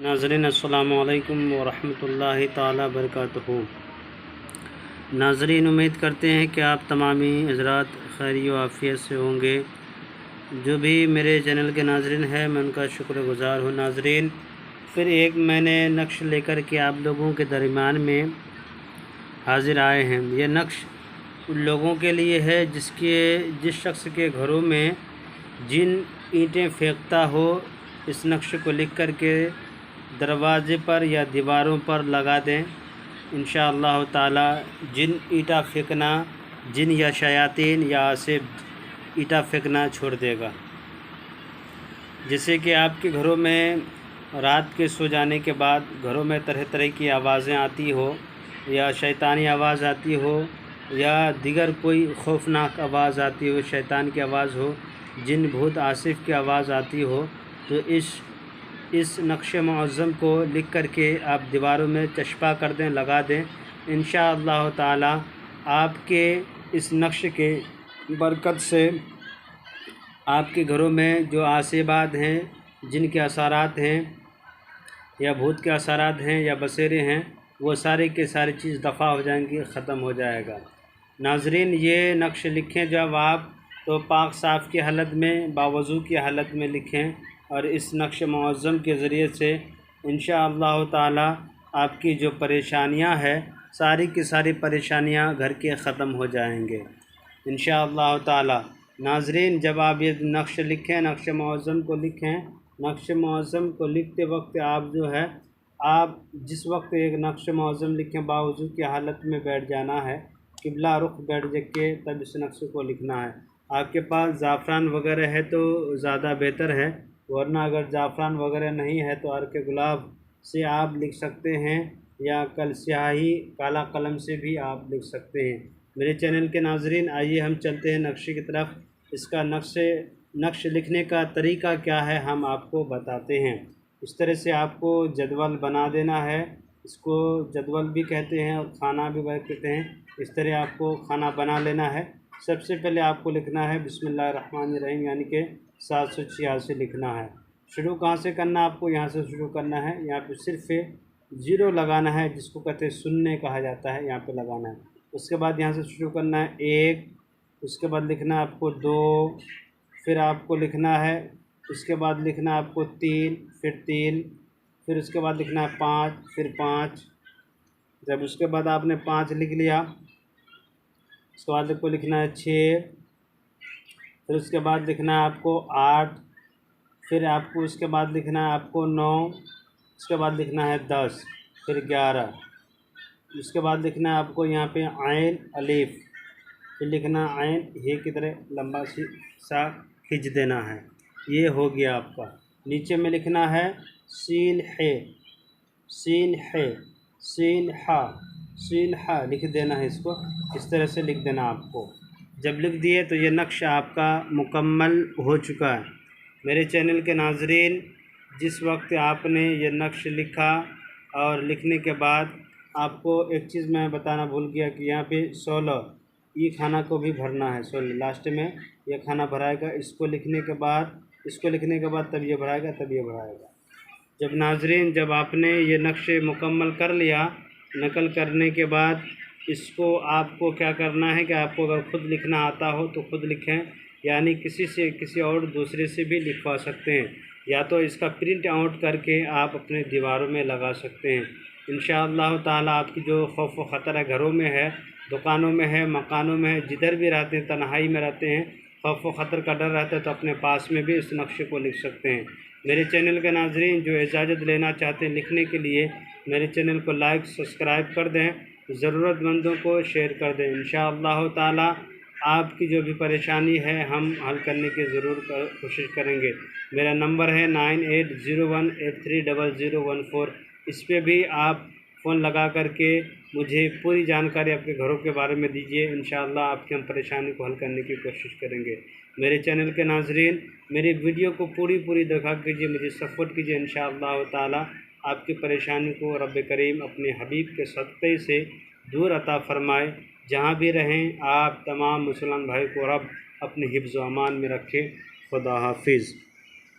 नाज़रीन अस्सलामु अलैकुम वरहमतुल्लाहि ताला बरकातुहू। नाज़रीन, उम्मीद करते हैं कि आप तमामी हज़रात खैर व आफ़ियत से होंगे। जो भी मेरे चैनल के नाज़रीन हैं, मैं उनका शुक्रगुज़ार हूँ। नाज़रीन, फिर एक मैंने नक्श लेकर के आप लोगों के दरमियान में हाज़िर आए हैं। यह नक्श उन लोगों के लिए है जिस शख्स के घरों में जिन ईंटें फेंकता हो, इस नक्श को लिख कर के दरवाज़े पर या दीवारों पर लगा दें। इंशाअल्लाह ताला जिन ईंटा फेंकना, जिन या शयातीन या आसिफ ईंटा फेंकना छोड़ देगा। जैसे कि आपके घरों में रात के सो जाने के बाद घरों में तरह तरह की आवाज़ें आती हो, या शैतानी आवाज़ आती हो, या दीगर कोई खौफनाक आवाज़ आती हो, शैतान की आवाज़ हो, जिन भूत आसिफ की आवाज़ आती हो, तो इस नक्श मुअज़्ज़म को लिख कर के आप दीवारों में चस्पा कर दें, लगा दें। इंशाअल्लाह ताला आपके इस नक्श के बरकत से आपके घरों में जो आसिबात हैं, जिनके असरात हैं, या भूत के असरात हैं, या बसेरे हैं, वो सारे के सारी चीज़ दफ़ा हो जाएंगी, ख़त्म हो जाएगा। नाज़रीन, ये नक्श लिखें जब आप, तो पाक साफ़ की हालत में, बावज़ू की हालत में लिखें, और इस नक्श मुअज़्ज़म के ज़रिए से इंशाअल्लाह ताला आपकी जो परेशानियां हैं, सारी की सारी परेशानियां घर के ख़त्म हो जाएंगे इंशाअल्लाह ताला। नाज़रीन, जब आप ये नक्श लिखें, नक्श मुअज़्ज़म को लिखें, नक्श मुअज़्ज़म को लिखते वक्त आप जो है, आप जिस वक्त एक नक्श मुअज़्ज़म लिखें, बावज़ू की हालत में बैठ जाना है, किबला रुख बैठ के तब इस नक्श को लिखना है। आपके पास ज़ाफ़रान वगैरह है तो ज़्यादा बेहतर है, वरना अगर ज़ाफ़रान वगैरह नहीं है तो अर्क गुलाब से आप लिख सकते हैं, या कल स्याही काला कलम से भी आप लिख सकते हैं। मेरे चैनल के नाज़रीन, आइए हम चलते हैं नक्शे की तरफ। इसका नक्श लिखने का तरीका क्या है, हम आपको बताते हैं। इस तरह से आपको जदवल बना देना है। इसको जदवल भी कहते हैं और खाना भी कहते हैं। इस तरह आपको खाना बना लेना है। सबसे पहले आपको लिखना है बिस्मिल्लाहिर्रहमानिर्रहीम, यानी कि 786 लिखना है। शुरू कहाँ से करना, आपको यहाँ से शुरू करना है। यहाँ पे सिर्फ ज़ीरो लगाना है, जिसको कहते हैं शून्य कहा जाता है, यहाँ पे लगाना है। उसके बाद यहाँ से शुरू करना है 1, उसके बाद लिखना है आपको 2, फिर आपको लिखना है, उसके बाद लिखना है आपको 3, फिर उसके बाद लिखना है 5, फिर 5। जब उसके बाद आपने 5 लिख लिया, उसके बाद आपको लिखना है 6, फिर उसके बाद लिखना है आपको 8, फिर आपको उसके बाद लिखना है आपको 9, उसके बाद लिखना है 10, फिर 11, उसके बाद लिखना है आपको यहाँ पे आइन अलीफ, फिर लिखना आइन हे की तरह लंबा सा खींच देना है। ये हो गया आपका। नीचे में लिखना है सीन है, सीन है, सीन हा लिख देना है। इसको इस तरह से लिख देना आपको। जब लिख दिए तो ये नक्श आपका मुकम्मल हो चुका है। मेरे चैनल के नाज़रीन, जिस वक्त आपने ये नक्श लिखा और लिखने के बाद आपको एक चीज़ मैं बताना भूल गया कि यहाँ पे 16 ये खाना को भी भरना है। 16 लास्ट में ये खाना भराएगा। इसको लिखने के बाद तब ये भराएगा, तब ये भराएगा। जब नाज़रीन, जब आपने ये नक्शे मुकम्मल कर लिया, नकल करने के बाद इसको आपको क्या करना है कि आपको अगर ख़ुद लिखना आता हो तो ख़ुद लिखें, यानी किसी और दूसरे से भी लिखवा सकते हैं, या तो इसका प्रिंट आउट करके आप अपने दीवारों में लगा सकते हैं। इंशाअल्लाह ताला आपकी जो खौफ व ख़तर है, घरों में है, दुकानों में है, मकानों में है, जिधर भी रहते हैं, तन्हाई में रहते हैं, खौफ व ख़तर का डर रहता है, तो अपने पास में भी इस नक्शे को लिख सकते हैं। मेरे चैनल के नाज़रीन, जो इजाज़त लेना चाहते हैं लिखने के लिए, मेरे चैनल को लाइक सब्सक्राइब कर दें, ज़रूरतमंदों को शेयर कर दें। इंशाअल्लाह ताला आपकी जो भी परेशानी है हम हल करने की ज़रूर कोशिश करेंगे। मेरा नंबर है 9801830014। इस पर भी आप फ़ोन लगा करके मुझे पूरी जानकारी आपके घरों के बारे में दीजिए। इंशाअल्लाह आपकी हम परेशानी को हल करने की कोशिश करेंगे। मेरे चैनल के नाज़रीन, मेरी वीडियो को पूरी देखा कीजिए, मुझे सपोर्ट कीजिए। इंशाअल्लाह ताला आपकी परेशानी को रब करीम अपने हबीब के सदक़े से दूर अता फ़रमाए। जहाँ भी रहें, आप तमाम मुसलमान भाई को रब अपने हिफ्ज़ व अमान में रखे। खुदा हाफिज़।